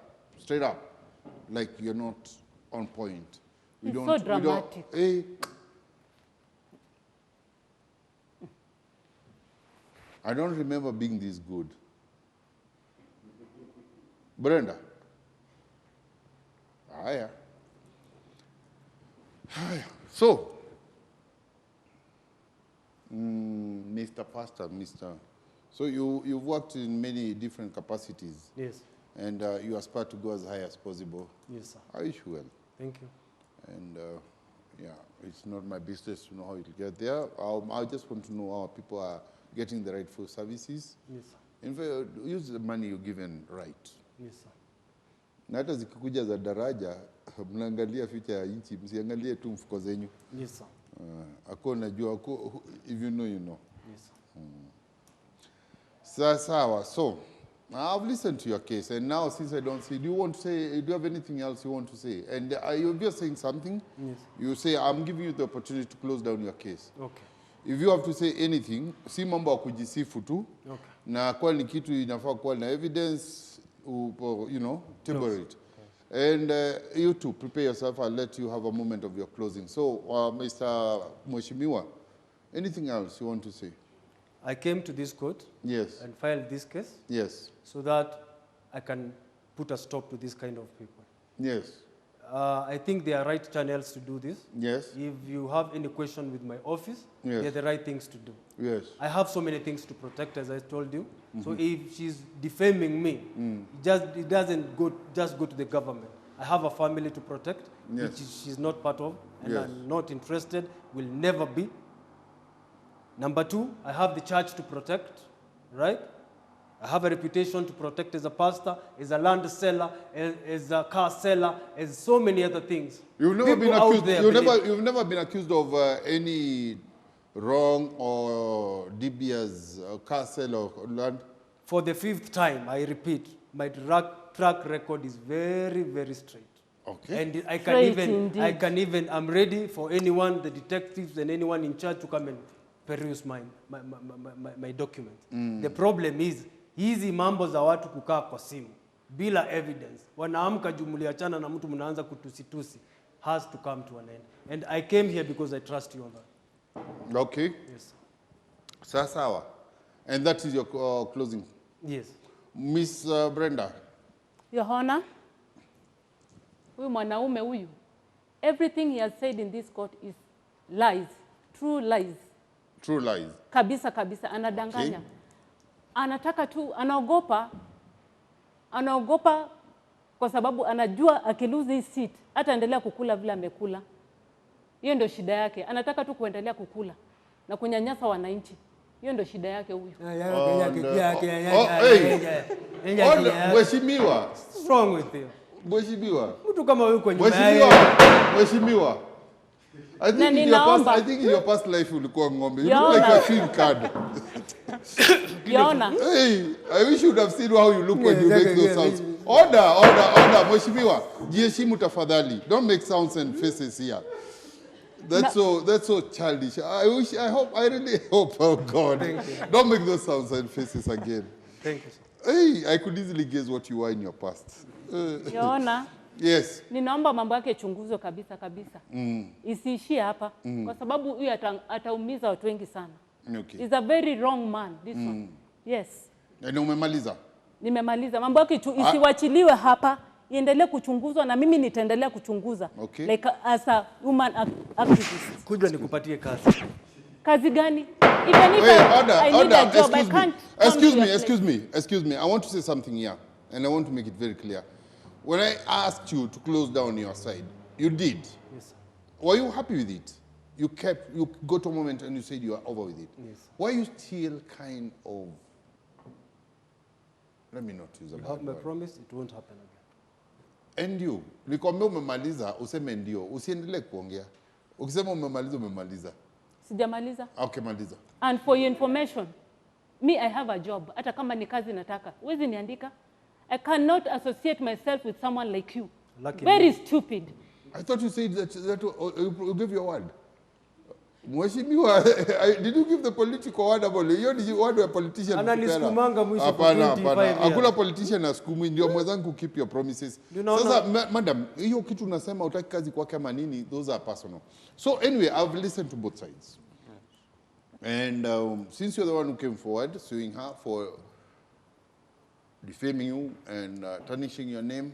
Speaker 2: like you're not on point.
Speaker 4: It's so dramatic.
Speaker 2: I don't remember being this good. Brenda. Hiya. So, Mr. Pastor, so you've worked in many different capacities.
Speaker 3: Yes.
Speaker 2: And you aspire to go as high as possible.
Speaker 3: Yes, sir.
Speaker 2: I wish you well.
Speaker 3: Thank you.
Speaker 2: And it's not my business to know how it'll get there. I just want to know how people are getting the rightful services.
Speaker 3: Yes, sir.
Speaker 2: In fact, use the money you're given right.
Speaker 3: Yes, sir.
Speaker 2: Na hata zikikuja za daraja, mnaangalia future ya nchi, msiangalie tu mfuko zenyu.
Speaker 3: Yes, sir.
Speaker 2: Ako najua, if you know, you know.
Speaker 3: Yes, sir.
Speaker 2: Sawa. So, I've listened to your case, and now since I don't see, do you have anything else you want to say? And you're saying something,
Speaker 3: yes.
Speaker 2: You say, I'm giving you the opportunity to close down your case.
Speaker 3: Okay.
Speaker 2: If you have to say anything, si mambo ya kujisifu tu,
Speaker 3: okay.
Speaker 2: Na kwa ni kitu inafaa kuwa na evidence, table it. And you too, prepare yourself. I'll let you have a moment of your closing. So, Mr. Mheshimiwa, anything else you want to say?
Speaker 3: I came to this court.
Speaker 2: Yes.
Speaker 3: And filed this case.
Speaker 2: Yes.
Speaker 3: So that I can put a stop to this kind of people.
Speaker 2: Yes.
Speaker 3: I think there are right channels to do this.
Speaker 2: Yes.
Speaker 3: If you have any question with my office,
Speaker 2: Yes.
Speaker 3: they're the right things to do.
Speaker 2: Yes.
Speaker 3: I have so many things to protect, as I told you. So if she's defaming me, it doesn't just go to the government. I have a family to protect,
Speaker 2: Yes.
Speaker 3: which she's not part of, and
Speaker 2: Yes.
Speaker 3: I'm not interested, will never be. Number two, I have the church to protect, right? I have a reputation to protect as a pastor, as a land seller, as a car seller, as so many other things.
Speaker 2: You've never
Speaker 3: People
Speaker 2: been
Speaker 3: out
Speaker 2: accused.
Speaker 3: there
Speaker 2: You've never been accused of any wrong or dubious car sale or land.
Speaker 3: For the fifth time, I repeat, my track record is very, very straight.
Speaker 2: Okay.
Speaker 3: And I
Speaker 4: Straight indeed.
Speaker 3: can even, I'm ready for anyone, the detectives and anyone in charge to come and peruse my documents. The problem is, hizi mambo za watu kukaa kwa simu bila evidence, wanaamka juu mliachana na mtu mnaanza kutusitusi, has to come to an end. And I came here because I trust you on that.
Speaker 2: Okay.
Speaker 3: Yes.
Speaker 2: Sawa. And that is your closing.
Speaker 3: Yes.
Speaker 2: Miss Brenda.
Speaker 4: Your Honor, huyu mwanaume huyu, everything he has said in this court is lies, true lies.
Speaker 2: True lies.
Speaker 4: Kabisa kabisa, anadanganya.
Speaker 2: Okay.
Speaker 4: Anataka tu, anaogopa kwa sababu anajua akiluzi hii seat hataendelea kukula vile amekula. Hiyo ndio shida yake. Anataka tu kuendelea kukula na kunyanyasa wananchi. Hiyo ndio shida yake huyu.
Speaker 2: Mheshimiwa.
Speaker 3: What's wrong with you?
Speaker 2: Mheshimiwa.
Speaker 3: Mtu kama huyu kwenye
Speaker 2: Mheshimiwa. I think in your past life ulikuwa ng'ombe. You look like a film card.
Speaker 4: Yaona.
Speaker 2: Hey, I wish you would have seen how you look when you make those sounds. Order, Mheshimiwa. Jiheshimu tafadhali. Don't make sounds and faces here. That's so childish. I really hope, oh God. Don't make those sounds and faces again.
Speaker 3: Thank you, sir.
Speaker 2: Hey, I could easily guess what you were in your past.
Speaker 4: Yaona.
Speaker 2: Yes.
Speaker 4: Ninaomba mambo yake chunguzwe kabisa kabisa. Isiishie hapa kwa sababu huyu ataumiza watu wengi sana.
Speaker 2: Okay.
Speaker 4: He's a very wrong man, this one. Yes.
Speaker 2: Na umemaliza?
Speaker 4: Nimemaliza. Mambo yake isiwachiliwe hapa, iendelee kuchunguzwa na mimi nitaendelea kuchunguza.
Speaker 2: Okay.
Speaker 4: Like as a human activist.
Speaker 3: Kuja nikupatie kazi.
Speaker 4: Kazi gani? Even if I need a job, I can't.
Speaker 2: Excuse me. I want to say something here, and I want to make it very clear. When I asked you to close down your side, you did.
Speaker 3: Yes, sir.
Speaker 2: Were you happy with it? You got a moment and you said you are over with it.
Speaker 3: Yes.
Speaker 2: Why are you still kind of, let me not use a
Speaker 3: You
Speaker 2: bad
Speaker 3: have my
Speaker 2: word.
Speaker 3: promise, it won't happen again.
Speaker 2: And you, nikwambia umemaliza, useme ndio, usiendelee kuongea. Ukisema umemaliza.
Speaker 4: Sijamaliza.
Speaker 2: Okay, maliza.
Speaker 4: And for your information, me I have a job. Hata kama ni kazi nataka. Huwezi niandika. I cannot associate myself with someone like you.
Speaker 3: Lucky
Speaker 4: Very
Speaker 3: me.
Speaker 4: stupid.
Speaker 2: I thought you said that you gave your word. Mheshimiwa, did you give the political word about hiyo ni word wa politician?
Speaker 3: Ananisukumanga mwisho
Speaker 2: Hapana.
Speaker 3: 25 years.
Speaker 2: Hakuna politician asukumi, ndio mwenzangu keep your promises. Sasa madam, hiyo kitu unasema utaki kazi kwake ama nini, those are personal. So anyway, I've listened to both sides. And since you're the one who came forward suing her for defaming you and tarnishing your name,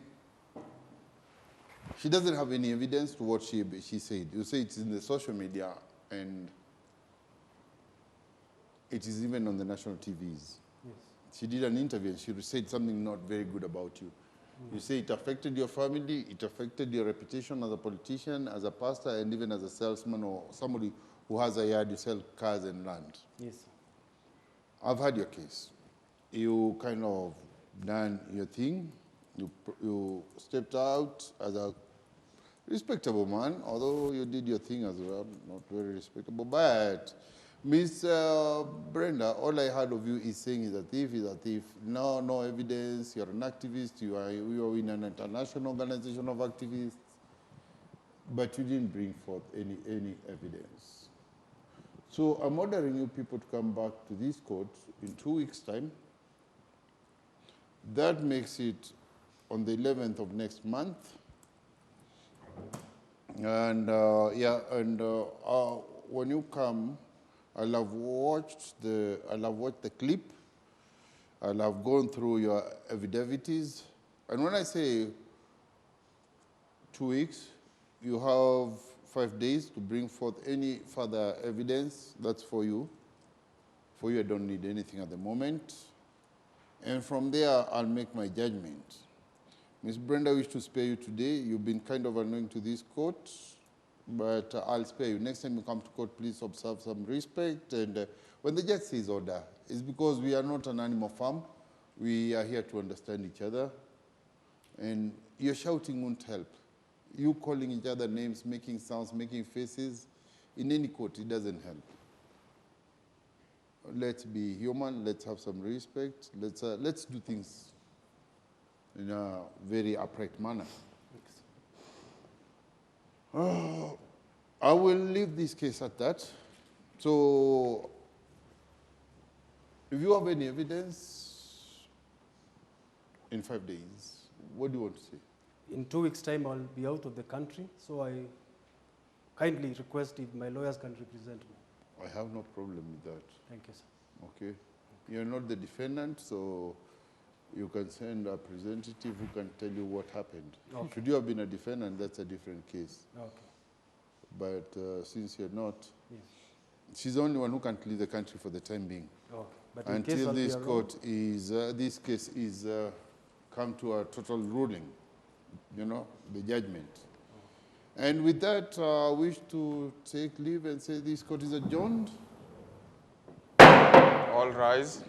Speaker 2: she doesn't have any evidence to what she said. You say it's in the social media and it is even on the national TVs.
Speaker 3: Yes.
Speaker 2: She did an interview and she said something not very good about you. You say it affected your family, it affected your reputation as a politician, as a pastor, and even as a salesman or somebody who has a yard, you sell cars and land.
Speaker 3: Yes.
Speaker 2: I've had your case. You kind of done your thing. You stepped out as a respectable man, although you did your thing as well, not very respectable. But Miss Brenda, all I heard of you is saying he's a thief, No evidence. You're an activist. You are in an international organization of activists. But you didn't bring forth any evidence. So I'm ordering you people to come back to this court in 2 weeks' time. That makes it on the 11th of next month. And when you come, I'll have watched the clip. I'll have gone through your affidavits. And when I say 2 weeks. You have 5 days to bring forth any further evidence. That's for you. For you, I don't need anything at the moment. And from there, I'll make my judgment. Ms. Brenda, I wish to spare you today. You've been kind of annoying to this court, but I'll spare you. Next time you come to court, please observe some respect. And when the judge says order, it's because we are not an animal farm. We are here to understand each other. And your shouting won't help. You calling each other names, making sounds, making faces, in any court, it doesn't help. Let's be human. Let's have some respect. Let's do things in a very upright manner. I will leave this case at that. So, if you have any evidence in 5 days, what do you want to say?
Speaker 3: In 2 weeks' time, I'll be out of the country, so I kindly request if my lawyers can represent me.
Speaker 2: I have no problem with that.
Speaker 3: Thank you, sir.
Speaker 2: Okay. You're not the defendant, so you can send a representative who can tell you what happened.
Speaker 3: Okay.
Speaker 2: Should you have been a defendant, that's a different case.
Speaker 3: Okay.
Speaker 2: But since you're not,
Speaker 3: Yes.
Speaker 2: she's the only one who can't leave the country for the time being.
Speaker 3: Okay. But in case
Speaker 2: Until
Speaker 3: I'll be
Speaker 2: this
Speaker 3: around-
Speaker 2: court is, this case is come to a total ruling, you know, the judgment. And with that, I wish to take leave and say this court is adjourned.
Speaker 1: All rise.